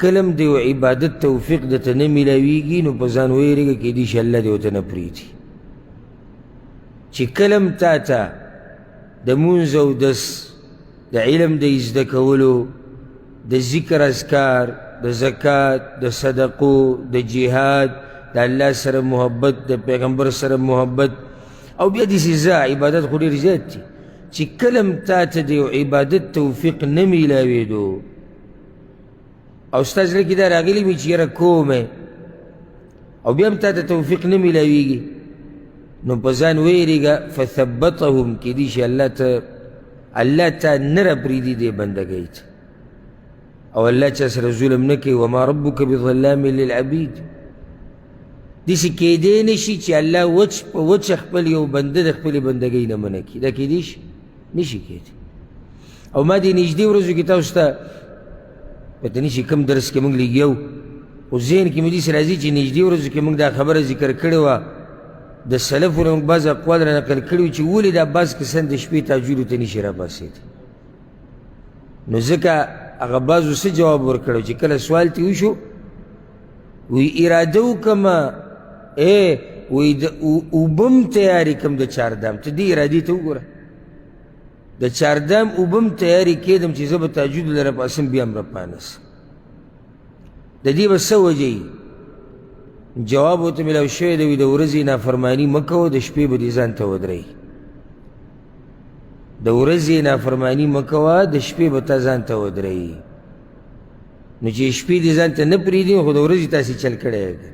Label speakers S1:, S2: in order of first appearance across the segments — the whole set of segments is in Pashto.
S1: کلم د یو عبادت توفیق درته نه میلاویږي نو په ځان ویرېږه کیدای شي الله دې ورته نه پرېږدي چې کلم تا ته د مونځ او دس د علم د زده کولو د ذکر اذکار د زکات د صدقو د جهاد د الله سره محبت د پیغمبر سره محبت او بیا داسې زه عبادت خو ډېر زیات دي چې کلم تا ته د یو عبادت توفیق نه میلاوېدو او ستا زړه کې دا راغلي وي چې یاره کومې او بیا هم تا ته توفیق نه میلاویږي نو په ځان ویرېږه فثبتهم کیدای شي الله ته نه راپرېږدي دې بندګۍ ته او الله چا سره ظلم نه کوي وما ربک بظلام للعبید داسې کیدی نه شي چې الله وچ په وچه خپل یو بنده د خپلې بندګۍ نه منع کړي دا کیدی شي نشي کیدی او ما دې نږدې ورځو کې تاسو ته پته نشي کوم درس کې موږ لګیو خو ذهن کې مې داسې راځي چې نږدې ورځو کې موږ دا خبره ذکر کړې وه د سلفو نه موږ بعض اقوال را نقل کړي وو چې ولې دا بعض کسان د شپې تهجدو ته نشي راپاڅېدی نو ځکه هغه بعضو څه جواب ورکړی چې کله سوال ترې وشو وی اراده وکړمه وی د اوبه م تیارې کړم د چاردام ته دې ارادې ته وګوره د چاردام اوبه م تیارې کېدم چې زه به تهجد له راپاڅم بیا هم راپانسم د دې به څه وجه وي جواب ورته میلاو شوی دی وي د ورځې نافرماني مه کوه د شپې به دې ځان ته ودرئ د ورځې نافرماني مه کوه د شپې به تا ځان ته ودرئ نو چې شپې دې ځان ته نه پرېږدي خو د ورځې تاسې چل کړی دی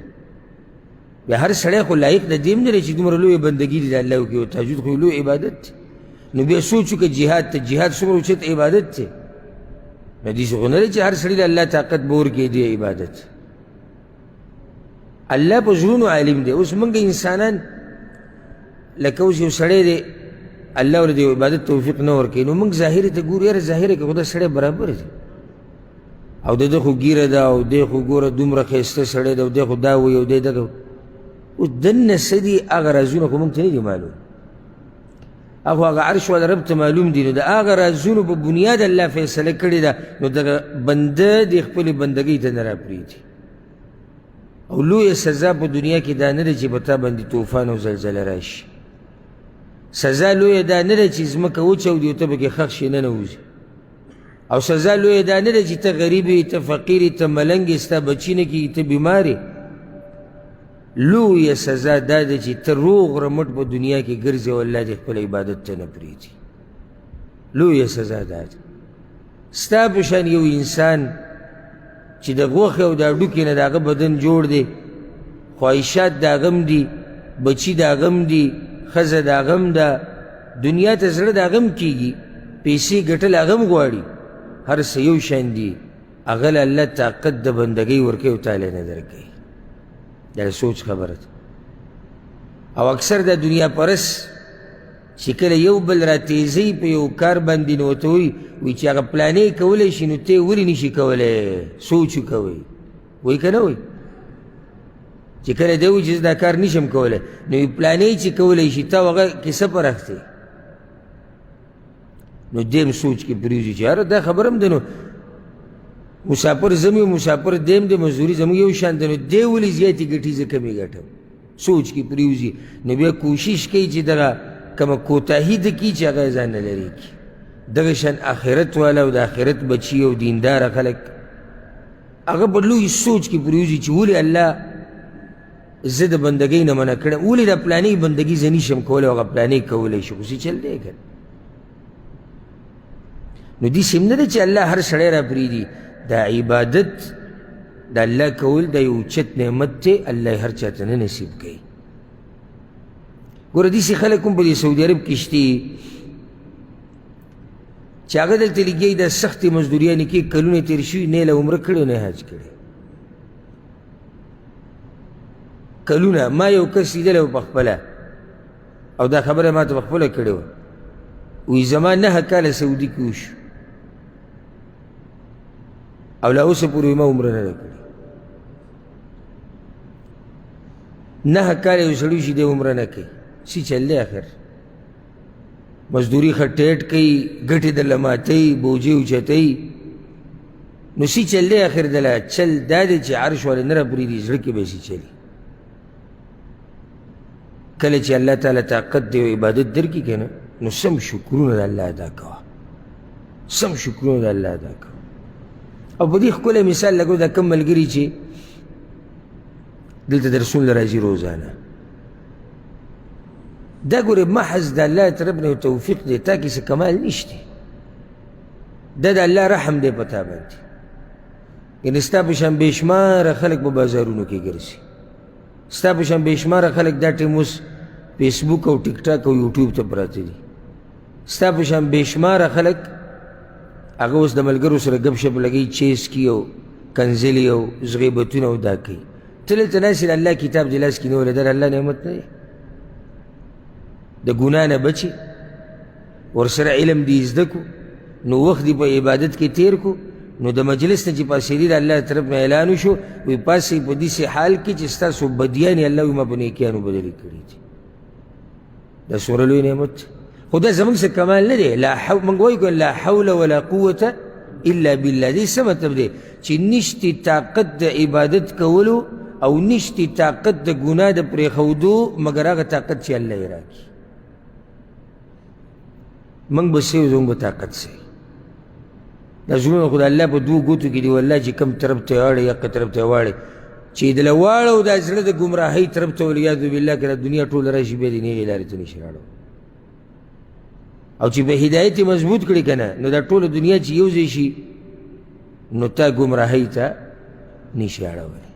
S1: بیا هر سړی خو لایق د دې هم نه دی چې دومره لویه بندګي دې د الله وکړي او تهجد خو یو لوی عبادت دی نو بیا سوچ وکړه جهاد ته جهاد څومره اوچت عبادت دی نو داسې خو نه دی چې هر سړي له الله طاقت به ورکړي دې عبادت الله په زړونو عالم دی اوس موږ انسانان لکه اوس یو سړی دی الله ورته د عبادت توفیق نه ورکوي نو موږ ظاهرې ته ګورو یاره ظاهره کې خو دا سړی برابر دی او د ده خو ګیره ده او دی خو ګوره دومره ښایسته سړی ده او دی خو دا وایي او دی دغه اوس دننه څه دي هغه رازونه خو موږ ته نه دي معلوم هغه هغه عرش والا رب ته معلوم دي نو د هغه رازونو په بنیاد الله فیصله کړې ده نو دغه بنده د خپلې بندګۍ ته نه راپرېږدي او لویه سزا په دنیا کې دا نه ده چې په تا باندې طوفان او زلزله راشي سزا لویه دا نه ده چې ځمکه وچاودي او ته پکې ښخ شي ننوځي او سزا لویه دا نه ده چې ته غریب یې ته فقیر یې ته ملنګ یې ستا بچي نه کېږي ته بیمار یې لویه سزا دا ده چې ته روغ رمټ په دنیا کې ګرځې او الله دې خپل عبادت ته نه پرېږدي لویه سزا دا ده ستا په شان یو انسان چې د غوښې او د هډوکې نه د هغه بدن جوړ دی خواهشات د هغه هم دي بچي د هغه هم دي ښځه د هغه هم ده دنیا ته زړه د هغه هم کېږي پیسې ګټل هغه هم غواړي هر څه یو شان دي هغه له الله طاقت د بندګۍ ورکوي او تاله نه درکوي دا سوچ خبره ده او اکثر د دنیا پرس چې کله یو بل را تیزی په یو کار باندې نو ورته وایي چې هغه پلانې کولی شي نو ته یې ولې نشي کولی سوچ وکوئ وایي که نه وایي چې کله دی وایي چې زه دا کار نشم کولی نو پلانې چې کولی شي ته هغه کیسه پرخ دی نو دیم سوچ کې پرېږدي چې یاره دا خبره هم ده نو مسافر زم یو مسافر دیم دی مزدوري زموږ یو شان ده نو دی ولې زیاتې ګټي زه کمې ګټم سوچ کې پرېوځي نو بیا کوشش کوي چې دغه کومه کوتاهي ده کي چې هغه ځان نه لرې کړي دغه شان آخرت والا او د آخرت بچي او دینداره خلک هغه په لوی سوچ کې پرېوځي چې ولې الله زه د بندګۍ نه منع کړم ولې دا پلانې بندګي زه نشم کولی او هغه پلانې کولی شي خو څه چل دی که نو داسې هم نه ده چې الله هر سړی را پرېږدي دا عبادت د الله کول دا یو اوچت نعمت دی الله هر چا ته نه نصیب کوي ګوره داسې خلک هم په دې سعودي عرب کې شته چې هغه دلته لګیا دا سختې مزدوریانې کې کلونه تېر شوي نه یې له عمره کړی او نه یې حج کړی کلونه ما یو کس لیدلی و په خپله او دا خبره ما ته په خپله کړې وه وایي زما 9 کاله سعودي کې وشو او لا اوسه پورې ما عمره نه ده کړې 9 کاله یو سړي شي دی عمره نه کوي څه چل دی آخر مزدوري ښه ټیټ کوي ګټې درله ماتوي بوجې اوچتوي نو سی چل دی آخر دله چل دا دی چې عرش والا نه رابریدي زړه کې به سی چلی کله چې الله تعالی طاقت دی او عبادت درکړي که نه نو سم شکرونه د الله ادا کوه سم شکرونه د الله ادا کوه او په دې ښکلی مثال لګو دا کم ملګري چې دلته درسونه راځي روزانه دا ګورې محض د الله طرف نه یو توفیق دی تا کې څه کمال نشته دا د الله رحم دی په تا باندې یعنې ستا په شان بېشماره خلک په بازارونو کې ګرځي ستا په شان بېشماره خلک دا ټیم اوس فیسبوک او ټیک ټاک او یوټیوب ته پراته دي ستا په شان بېشماره خلک هغه اوس د ملګرو سره ګپ شپ لګوي چیس کي او کنځلي او غیبتونه او دا کوي ته دلته ناست د الله کتاب دې لاس کې نیولی دا د الله نعمت نه دی د ګناه نه بچي ورسره علم دې زده کو نو وخت دې په عبادت کې تیر کو نو د مجلس نه چې پاسېدي د الله طرف نه اعلان وشو وایي پاسې په داسې حال کې چې ستاسو بدیانې الله وایي ما په نیکیانو بدلې کړي دي دا څومره لوی نعمت خو دا زموږ څه کمال نه دی موږ وایو لا حول ولا قوة الا بالله دې څه مطلب دی چې نشتې طاقت د عبادت کولو او نشتې طاقت د ګناه د پرېښودو مګر هغه طاقت چې الله یې راکړي موږ به څه یو زموږ به طاقت څه دا زړونه خو د الله په دوو ګوتو کې دي والله چې کوم طرف ته یې واړې یقه طرف ته یې واړې چې دله واړو دا زړه د ګمراهۍ طرف ته والعیاذ بالله که دنیا ټوله راشي بیا دې نېغې لارې ته نشي راړو او چې په هدایت یې مضبوط کړي که نه نو دا ټوله دنیا چې یو ځای شي نو تا ګمراهۍ ته نشي اړولی